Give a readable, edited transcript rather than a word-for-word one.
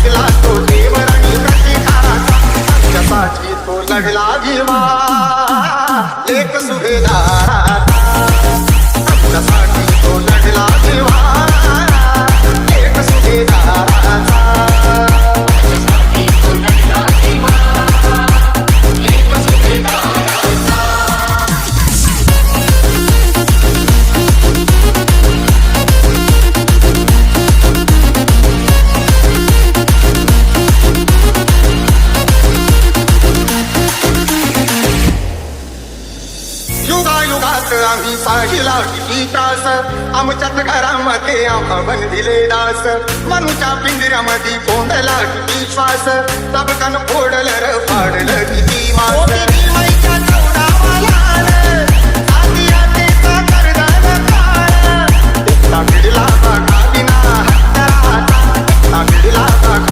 ऐकला तो देवर आणि प्रतिकाराचा त्यासाठी तो लढला जीवा लेक सुभेदाराचा त्यासाठी तो लढला जीवा लेक सुभेदाराचा युगायुगात आम्ही पाहिला किती त्रास आमच्याच घरामध्ये आम्हा दिले दास मनुच्या पिंजऱ्यामध्ये कोंडला किती श्वास सबकन फोडलं र पाडलं किती मास भिडला बघा विना हत्याराचा भिडला